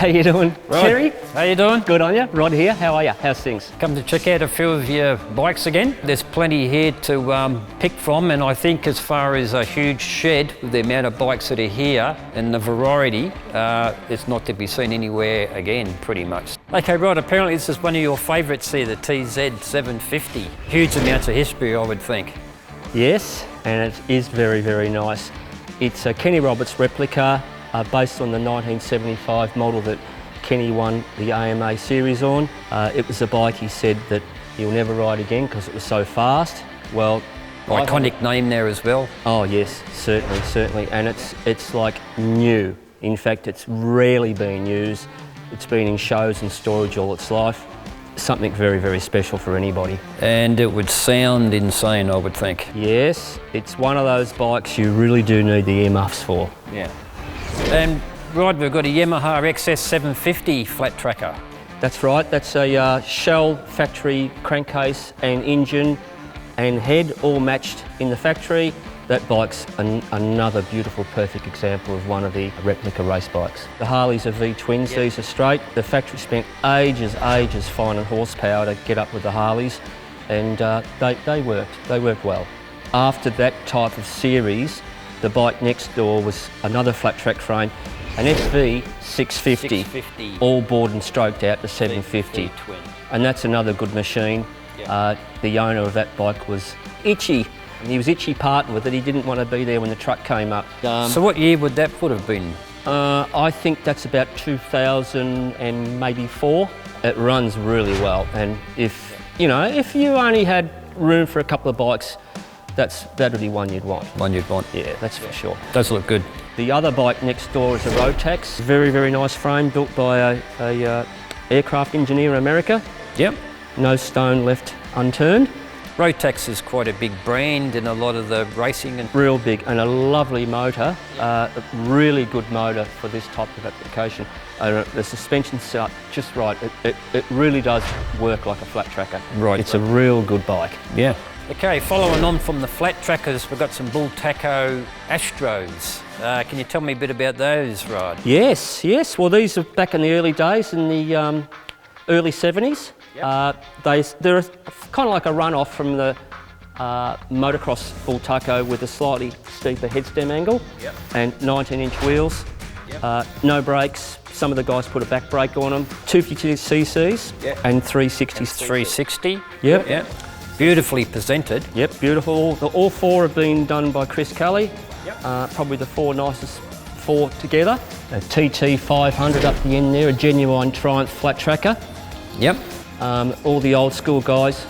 How you doing, Rod, Terry? how you doing? Good on you. Rod here. How are you? How's things? Come to check out a few of your bikes again. There's plenty here to pick from, and I think as far as a huge shed with the amount of bikes that are here and the variety, it's not to be seen anywhere again, pretty much. Okay, Rod, apparently this is one of your favourites here, the TZ750. Huge amounts of history, I would think. Yes, and it is very, very nice. It's a Kenny Roberts replica based on the 1975 model that Kenny won the AMA series on. It was a bike he said that he'll never ride again because it was so fast. Well, Iconic name there as well. oh yes, certainly, and it's like new. In fact, it's rarely been used. It's been in shows and storage all its life. Something very, very special for anybody. And it would sound insane, I would think. Yes, it's one of those bikes you really do need the earmuffs for. Yeah. And Rod, we've got a Yamaha XS750 flat tracker. That's right, that's a Shell factory crankcase and engine and head all matched in the factory. That bike's another beautiful, perfect example of one of the replica race bikes. The Harleys are V-twins, yep. These are straight. The factory spent ages finding horsepower to get up with the Harleys, and they worked well. After that type of series, the bike next door was another flat track frame, an SV650, all bored and stroked out to 750. And that's another good machine. Yep. The owner of that bike was itchy. He was itchy parting with it. He didn't want to be there when the truck came up. So what year would that would have been? I think that's about 2000 and maybe 4. It runs really well, and if you only had room for a couple of bikes, that'd be one you'd want. One you'd want? Yeah, that's for sure. Does look good. The other bike next door is a Rotax. Very, very nice frame, built by a aircraft engineer in America. Yep. No stone left unturned. Rotax is quite a big brand in a lot of the racing. And real big, and a lovely motor, a really good motor for this type of application. The suspension's set up just right. It really does work like a flat tracker. Right. It's a real good bike. Yeah. Okay, following on from the flat trackers, we've got some Bull Taco Astros. Can you tell me a bit about those, Rod? Yes. Well, these are back in the early days, in the early 70s. Yep. They're kind of like a run-off from the motocross Bull Taco with a slightly steeper headstem angle. Yep. And 19-inch wheels. Yep. No brakes. Some of the guys put a back brake on them. 250cc's, yep. And 360s. 360. Yep. Yep. Beautifully presented. Yep, beautiful. All 4 have been done by Chris Kelly. Yep. Probably the 4 nicest 4 together. A TT500 up the end there, a genuine Triumph flat tracker. Yep. All the old school guys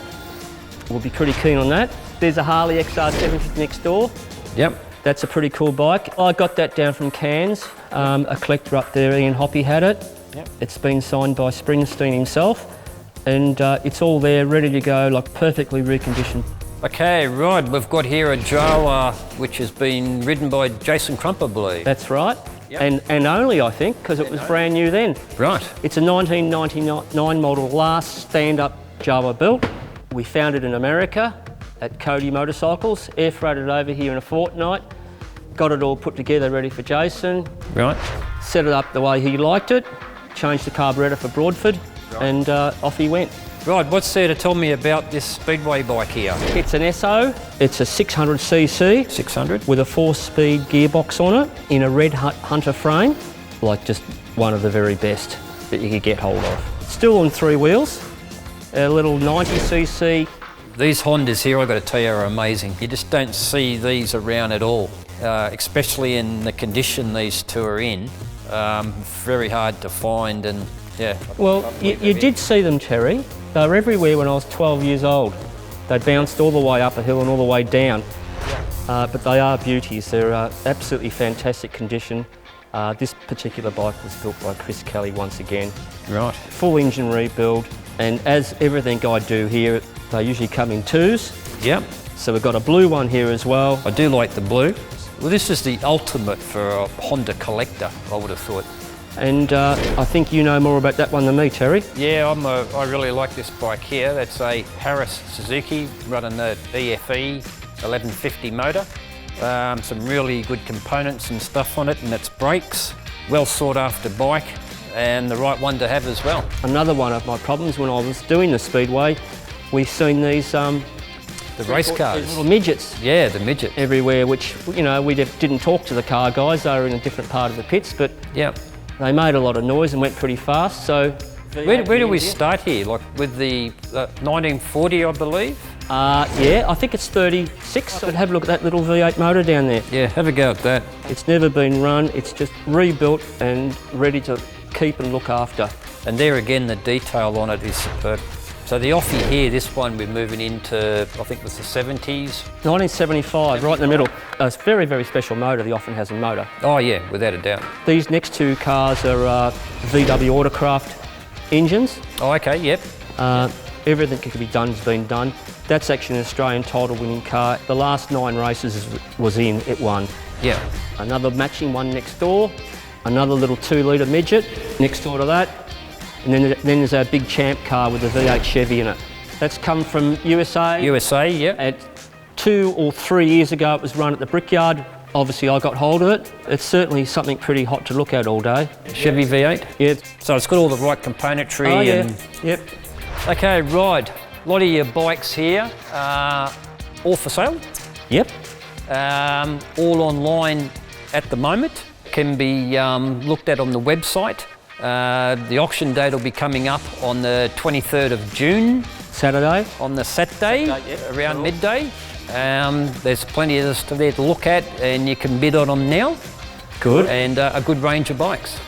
will be pretty keen on that. There's a Harley XR750 next door. Yep. That's a pretty cool bike. I got that down from Cairns. A collector up there, Ian Hoppy, had it. Yep. It's been signed by Springsteen himself, and it's all there, ready to go, like perfectly reconditioned. Okay, Rod, we've got here a Jawa which has been ridden by Jason Crump, I believe. That's right. Yep. And only, I think, because it was brand new then. Right. It's a 1999 model, last stand-up Jawa built. We found it in America at Cody Motorcycles, air freighted over here in a fortnight, got it all put together ready for Jason. Right. Set it up the way he liked it, changed the carburettor for Broadford, right. And off he went. Rod, what's there to tell me about this speedway bike here? It's an SO. It's a 600cc. 600? With a 4-speed gearbox on it in a Red Hunter frame. Like just one of the very best that you could get hold of. Still on 3 wheels. A little 90cc. These Hondas here, I've got to tell you, are amazing. You just don't see these around at all, especially in the condition these 2 are in. Very hard to find, and yeah. Well, you did see them, Terry. They were everywhere when I was 12 years old. They bounced all the way up a hill and all the way down. But they are beauties. They're absolutely fantastic condition. This particular bike was built by Chris Kelly once again. Right. Full engine rebuild, and as everything I do here, they usually come in 2s. Yep. So we've got a blue one here as well. I do like the blue. Well, this is the ultimate for a Honda collector, I would have thought. And I think you know more about that one than me, Terry. Yeah, I really like this bike here. That's a Harris Suzuki running the EFE 1150 motor. Some really good components and stuff on it, and its brakes. Well sought after bike. and the right one to have as well. Another one of my problems when I was doing the Speedway, we've seen these The race these cars. little midgets Yeah, the midget. everywhere, which, you know, we didn't talk to the car guys. They were in a different part of the pits, but Yeah. they made a lot of noise and went pretty fast. So Where do we start here? Like with the 1940, I believe? Yeah, I think it's 36. But have a look at that little V8 motor down there. Yeah, have a go at that. It's never been run. It's just rebuilt and ready to keep and look after. And there again, the detail on it is superb. So the Offie here, this one we're moving into, I think it was the 70s. 1975, right in the middle. A very, very special motor, the Offenhausen motor. Oh yeah, without a doubt. These next two cars are VW Autocraft engines. Oh, okay, yep. Everything that could be done has been done. That's actually an Australian title winning car. The last 9 races was in, it won. Yeah. Another matching one next door, another little 2-litre midget next door to that, and then there's our big champ car with the V8 Chevy in it. That's come from USA. USA, yep. At 2 or 3 years ago it was run at the Brickyard. Obviously I got hold of it. It's certainly something pretty hot to look at all day. Chevy V8. Yeah. So it's got all the right componentry. Oh yeah, and... yep. Okay, Ride. A lot of your bikes here, all for sale. Yep. All online at the moment. Can be looked at on the website. The auction date will be coming up on the 23rd of June. Saturday. On the Saturday, around midday. There's plenty of this there to look at, and you can bid on them now. Good. And a good range of bikes.